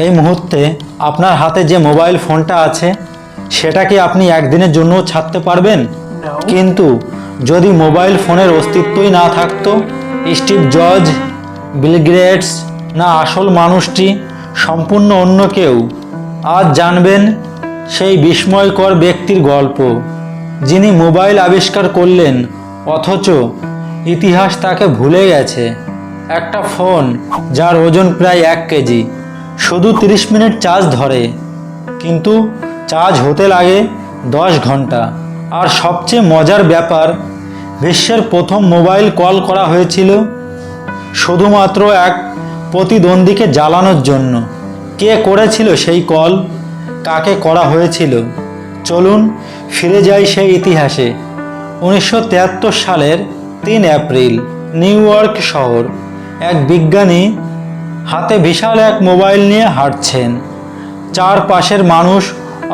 এই মুহূর্তে আপনার হাতে যে মোবাইল ফোনটা আছে সেটা কি আপনি একদিনের জন্য ছাড়তে পারবেন? কিন্তু যদি মোবাইল ফোনের অস্তিত্বই না থাকতো, স্টিভ জবস, বিল গেটস না আসল মানুষটি সম্পূর্ণ অন্য কেউ? আজ জানবেন সেই বিস্ময়কর ব্যক্তির গল্প, যিনি মোবাইল আবিষ্কার করলেন অথচ ইতিহাস তাকে ভুলে গেছে। একটা ফোন যার ওজন প্রায় 1 কেজি, শুধু 30 মিনিট চার্জ ধরে, কিন্তু চার্জ হতে লাগে 10 ঘন্টা। আর সবচেয়ে মজার ব্যাপার, বিশ্বের প্রথম মোবাইল কল করা হয়েছিল শুধুমাত্র এক প্রতিদ্বন্দ্বীকে জ্বালানোর জন্য। কে করেছিল সেই কল? কাকে করা হয়েছিল? চলুন ফিরে যাই সেই ইতিহাসে। 1973 সালের 3 এপ্রিল নিউ ইয়র্ক শহর। এক বিজ্ঞানী হাতে বিশাল এক মোবাইল নিয়ে হাঁটছেন। চারপাশের মানুষ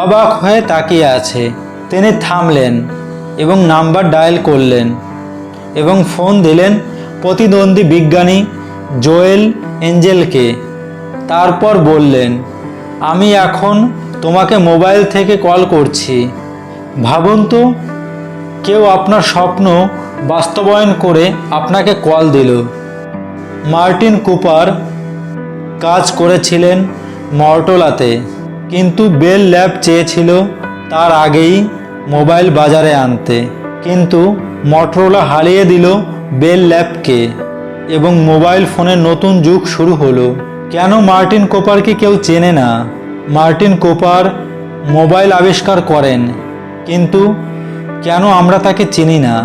অবাক হয়ে তাকিয়ে আছে। তিনি থামলেন এবং নাম্বার ডায়াল করলেন এবং ফোন দিলেন প্রতিদ্বন্দ্বী বিজ্ঞানী জোয়েল এঞ্জেলকে। তারপর বললেন, আমি এখন তোমাকে মোবাইল থেকে কল করছি। ভাবুন তো, কেউ আপনার স্বপ্ন বাস্তবায়ন করে আপনাকে কল দিল। মার্টিন কুপার কাজ করেছিলেন মটোরোলাতে, কিন্তু বেল ল্যাব চেয়েছিল তার আগেই মোবাইল বাজারে আনতে। কিন্তু মটোরোলা হারিয়ে দিল বেল ল্যাবকে এবং মোবাইল ফোনের নতুন যুগ শুরু হলো। কেন মার্টিন কুপারকে কেউ চেনে না? মার্টিন কুপার মোবাইল আবিষ্কার করেন, কিন্তু কেন আমরা তাকে চিনি না?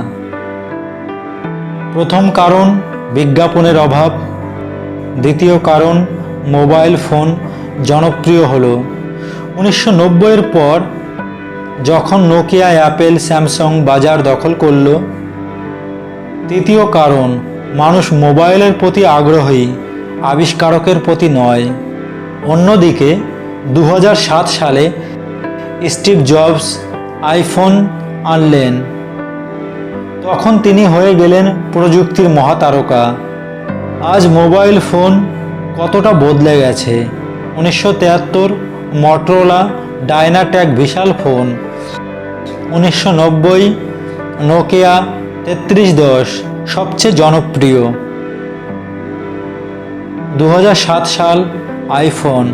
প্রথম কারণ বিজ্ঞাপনের অভাব। দ্বিতীয় কারণ মোবাইল ফোন জনপ্রিয় হলো 1990-এর পর, যখন নোকিয়া, অ্যাপেল, স্যামসাং বাজার দখল করল। তৃতীয় কারণ মানুষ মোবাইলের প্রতি আগ্রহী, আবিষ্কারকের প্রতি নয়। অন্যদিকে 2007 সালে স্টিভ জবস আইফোন আনলেন। তখন তিনি হয়ে গেলেন প্রযুক্তির মহাতারকা। আজ মোবাইল ফোন কতটা বদলে গেছে। 1973 মটোরোলা ডায়নাট্যাক বিশাল ফোন। 1990 নোকিয়া 3310 সবচেয়ে জনপ্রিয়। 2007 সাল আইফোন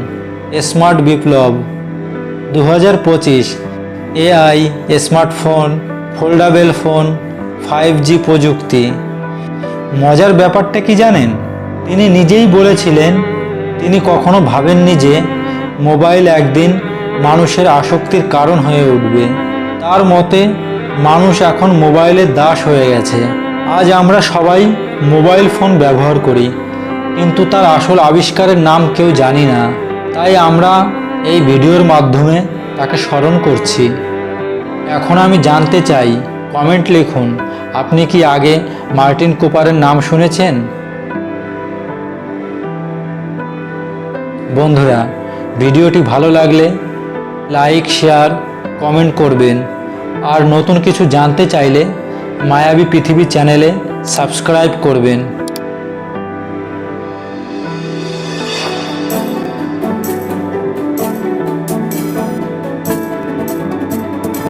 স্মার্ট বিপ্লব। 2025 AI, smartphone, foldable phone, 5G প্রযুক্তি। মজার ব্যাপারটা কি জানেন? তিনি নিজেই বলেছিলেন তিনি কখনো ভাবেননি যে মোবাইল একদিন মানুষের আসক্তির কারণ হয়ে উঠবে। তার মতে মানুষ এখন মোবাইলের দাস হয়ে গেছে। আজ আমরা সবাই মোবাইল ফোন ব্যবহার করি, কিন্তু তার আসল আবিষ্কারের নাম কেউ জানি না। তাই আমরা এই ভিডিওর মাধ্যমে তাকে স্মরণ করছি। এখন আমি জানতে চাই, কমেন্ট লিখুন, আপনি কি আগে মার্টিন কুপারের নাম শুনেছেন? বন্ধুরা, ভিডিওটি ভালো লাগলে লাইক, শেয়ার, কমেন্ট করবেন। আর নতুন কিছু জানতে চাইলে মায়াবী পৃথিবী চ্যানেলে সাবস্ক্রাইব করবেন।